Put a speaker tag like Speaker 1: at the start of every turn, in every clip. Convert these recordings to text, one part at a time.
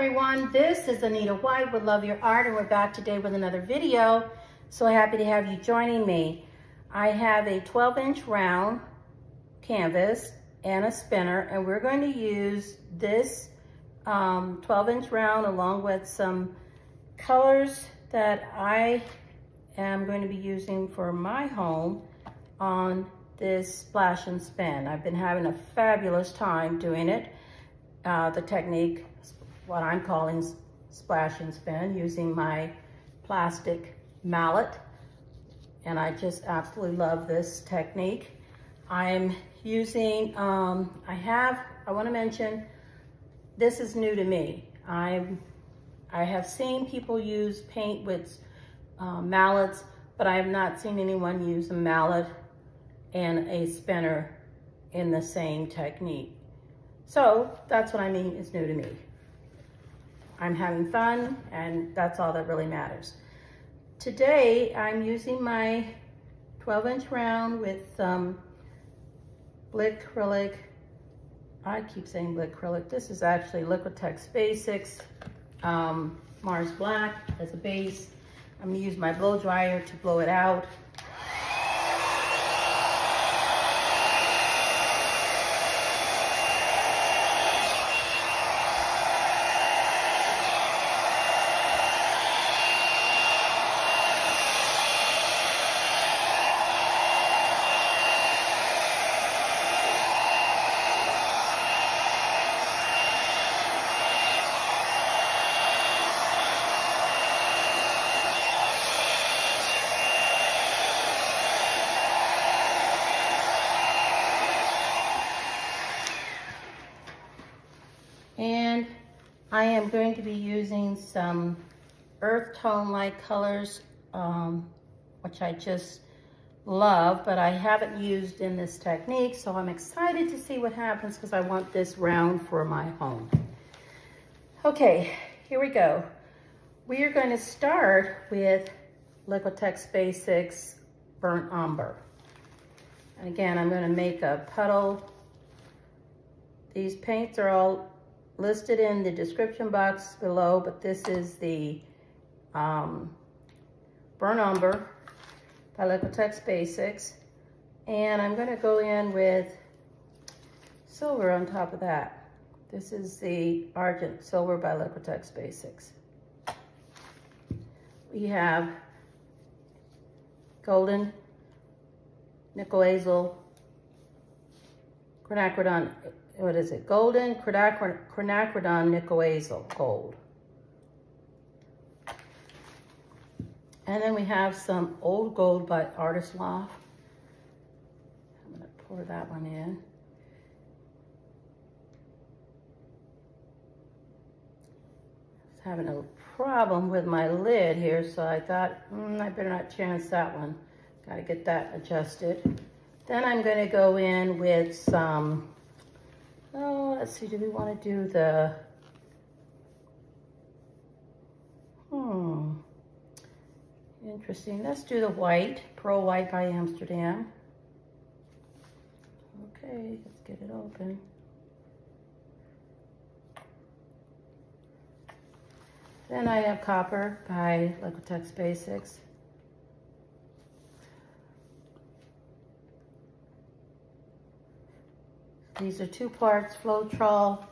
Speaker 1: everyone, this is Anita White with Love Your Art, and we're back today with another video. So happy to have you joining me. I have a 12-inch round canvas and a spinner, and we're going to use this 12-inch round along with some colors that I am going to be using for my home on this splash and spin. I've been having a fabulous time doing it. The technique, what I'm calling splash and spin, using my plastic mallet, and I just absolutely love this technique. I'm using, I want to mention, this is new to me. I have seen people use paint with mallets, but I have not seen anyone use a mallet and a spinner in the same technique. So that's what I mean is new to me. I'm having fun, and that's all that really matters. Today, I'm using my 12-inch round with Liquitex. I keep saying Liquitex. This is actually Liquitex Basics, Mars Black as a base. I'm gonna use my blow dryer to blow it out. And I am going to be using some earth tone-like colors, which I just love, but I haven't used in this technique, so I'm excited to see what happens because I want this round for my home. Okay, here we go. We are going to start with Liquitex Basics Burnt Umber. And again, I'm going to make a puddle. These paints are all listed in the description box below, but this is the Burnt Umber by Liquitex Basics. And I'm going to go in with silver on top of that. This is the Argent Silver by Liquitex Basics. We have golden nickel hazel quinacridone. What is it? Golden quinacridone nickel hazel gold. And then we have some old gold by Artist Loft. I'm going to pour that one in. I was having a problem with my lid here, so I thought, I better not chance that one. Got to get that adjusted. Then I'm going to go in with some, let's see, do we want to do the, interesting. Let's do the white, Pearl White by Amsterdam. Okay, let's get it open. Then I have Copper by Liquitex Basics. These are 2 parts Floetrol,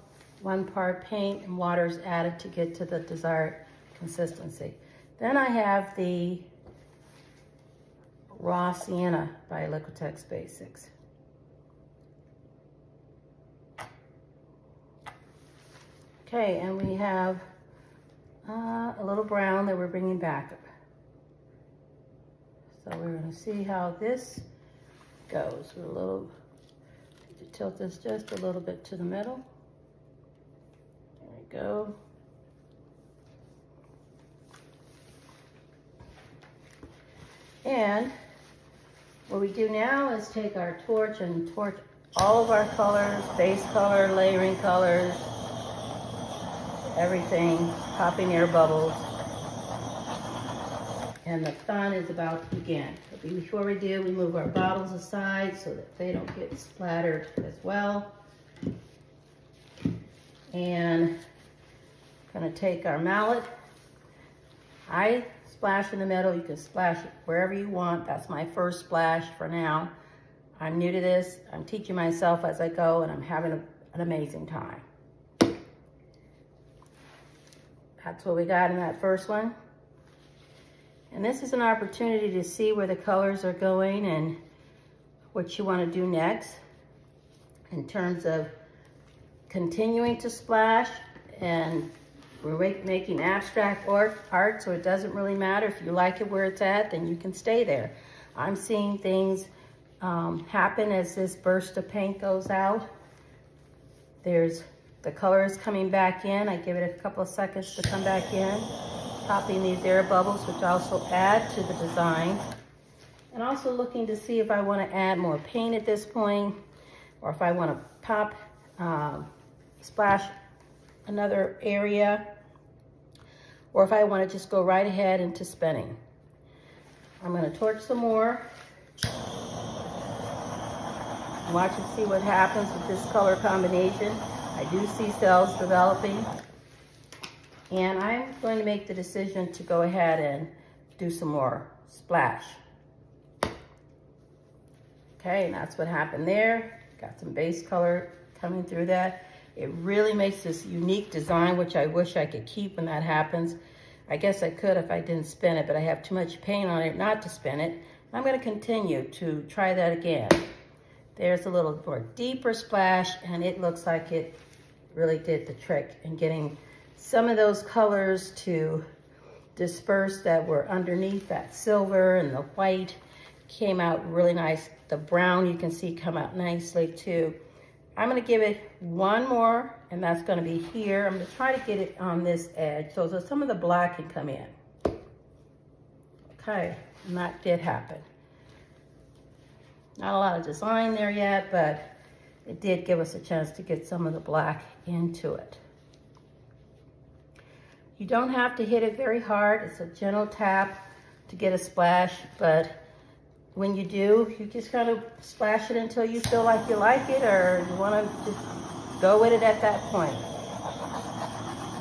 Speaker 1: 1 part paint, and water is added to get to the desired consistency. Then I have the Raw Sienna by Liquitex Basics. Okay, and we have a little brown that we're bringing back. So we're going to see how this goes. With a little, to tilt this just a little bit to the middle. There we go. And what we do now is take our torch and torch all of our colors, base color, layering colors, everything, popping air bubbles. And the fun is about to begin. But before we do, we move our bottles aside so that they don't get splattered as well. And Gonna take our mallet. I splash in the middle. You can splash it wherever you want. That's my first splash for now. I'm new to this. I'm teaching myself as I go, and I'm having an amazing time. That's what we got in that first one. And this is an opportunity to see where the colors are going and what you want to do next in terms of continuing to splash. And we're making abstract art, so it doesn't really matter. If you like it where it's at, then you can stay there. I'm seeing things happen as this burst of paint goes out. There's the color is coming back in. I give it a couple of seconds to come back in. Popping these air bubbles, which also add to the design. And also looking to see if I want to add more paint at this point, or if I want to pop, splash another area, or if I want to just go right ahead into spinning. I'm going to torch some more. Watch and see what happens with this color combination. I do see cells developing. And I'm going to make the decision to go ahead and do some more splash. Okay, and that's what happened there. Got some base color coming through that. It really makes this unique design, which I wish I could keep when that happens. I guess I could if I didn't spin it, but I have too much paint on it not to spin it. I'm going to continue to try that again. There's a little more deeper splash, and it looks like it really did the trick in getting some of those colors to disperse that were underneath. That silver and the white came out really nice. The brown you can see come out nicely too. I'm going to give it one more, and that's going to be here. I'm going to try to get it on this edge so that some of the black can come in. Okay, and that did happen. Not a lot of design there yet, but it did give us a chance to get some of the black into it. You don't have to hit it very hard. It's a gentle tap to get a splash, but when you do, you just kind of splash it until you feel like you like it, or you want to just go with it at that point.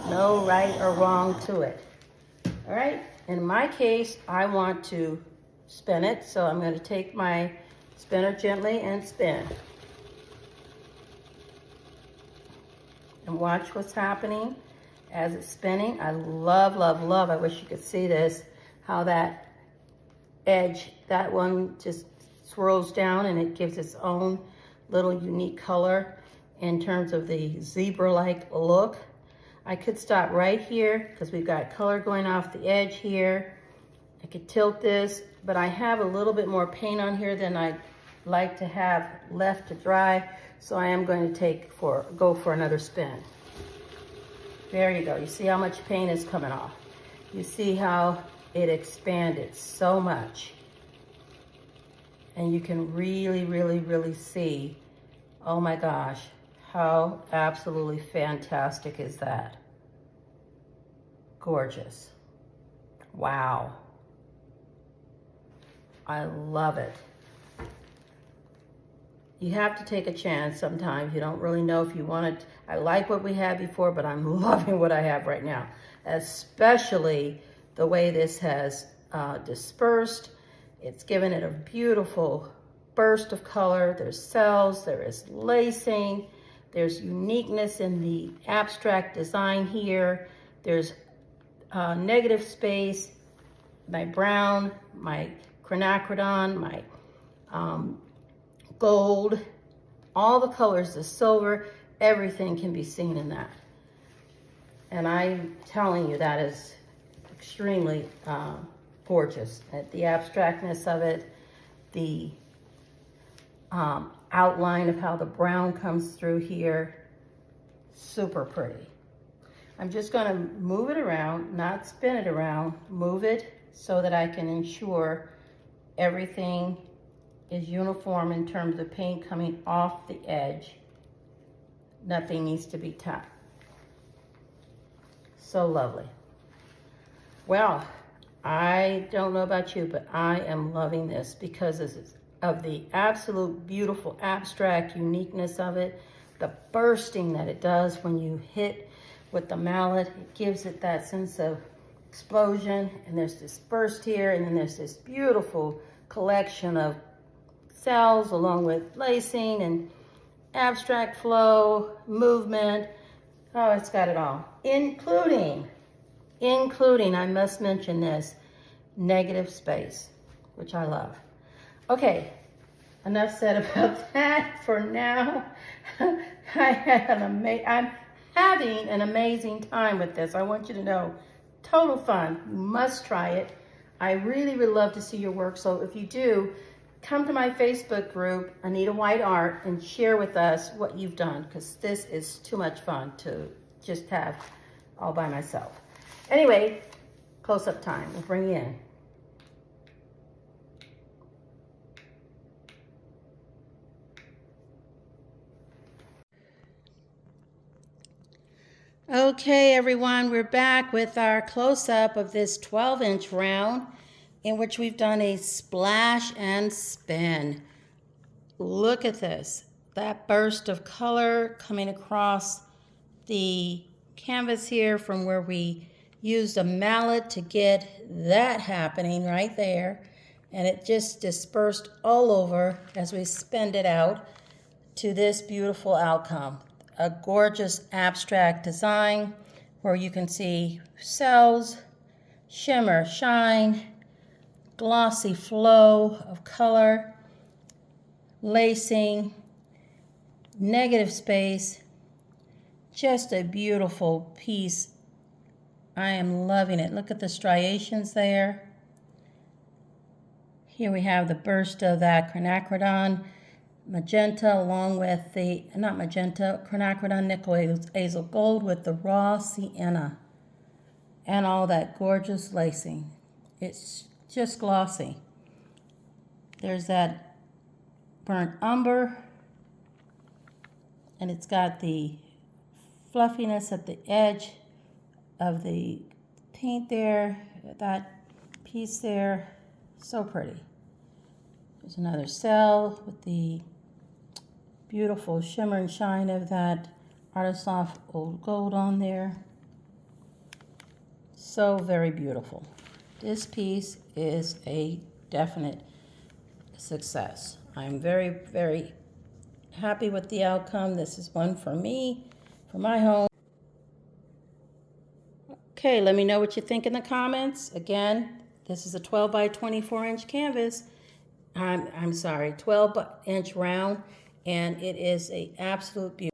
Speaker 1: No right or wrong to it. All right, in my case, I want to spin it, so I'm going to take my spinner gently and spin. And watch what's happening as it's spinning. I love, love, love, I wish you could see this, how that edge, that one just swirls down and it gives its own little unique color in terms of the zebra-like look. I could stop right here because we've got color going off the edge here. I could tilt this, but I have a little bit more paint on here than I'd like to have left to dry, so I am going to go for another spin. There you go. You see how much paint is coming off. You see how it expanded so much. And you can really, really, really see, oh my gosh, how absolutely fantastic is that? Gorgeous. Wow. I love it. You have to take a chance sometimes. You don't really know if you want it. I like what we had before, but I'm loving what I have right now, especially the way this has dispersed. It's given it a beautiful burst of color. There's cells, there is lacing, there's uniqueness in the abstract design here. There's negative space, my brown, my Quinacridone, my gold, all the colors, the silver, everything can be seen in that. And I'm telling you, that is extremely gorgeous. The abstractness of it, the outline of how the brown comes through here, super pretty. I'm just gonna move it around, not spin it around, move it so that I can ensure everything is uniform in terms of paint coming off the edge. Nothing needs to be tapped. So lovely. Well, I don't know about you, but I am loving this because of the absolute beautiful abstract uniqueness of it, the bursting that it does when you hit with the mallet. It gives it that sense of explosion. And there's this burst here, and then there's this beautiful collection of cells along with lacing and abstract flow, movement. Oh, it's got it all. Including, I must mention this, negative space, which I love. Okay, enough said about that for now. I'm having an amazing time with this. I want you to know, total fun. You must try it. I really would love to see your work. So if you do, come to my Facebook group, Anita White Art, and share with us what you've done, because this is too much fun to just have all by myself. Anyway, close-up time. We'll bring you in. Okay, everyone, we're back with our close-up of this 12-inch round in which we've done a splash and spin. Look at this, that burst of color coming across the canvas here from where we used a mallet to get that happening right there. And it just dispersed all over as we spun it out to this beautiful outcome. A gorgeous abstract design where you can see cells, shimmer, shine, glossy flow of color, lacing, negative space, just a beautiful piece. I am loving it. Look at the striations there. Here we have the burst of that quinacridone magenta along with the, not magenta, quinacridone nickel azel gold with the raw sienna and all that gorgeous lacing. It's just glossy. There's that burnt umber, and it's got the fluffiness at the edge of the paint there, that piece there, so pretty. There's another cell with the beautiful shimmer and shine of that Artisoft old gold on there. So very beautiful. This piece is a definite success. I'm very, very happy with the outcome. This is one for me, for my home. Okay, let me know what you think in the comments. Again, this is a 12 by 24 inch canvas. I'm sorry, 12 inch round, and it is an absolute beauty.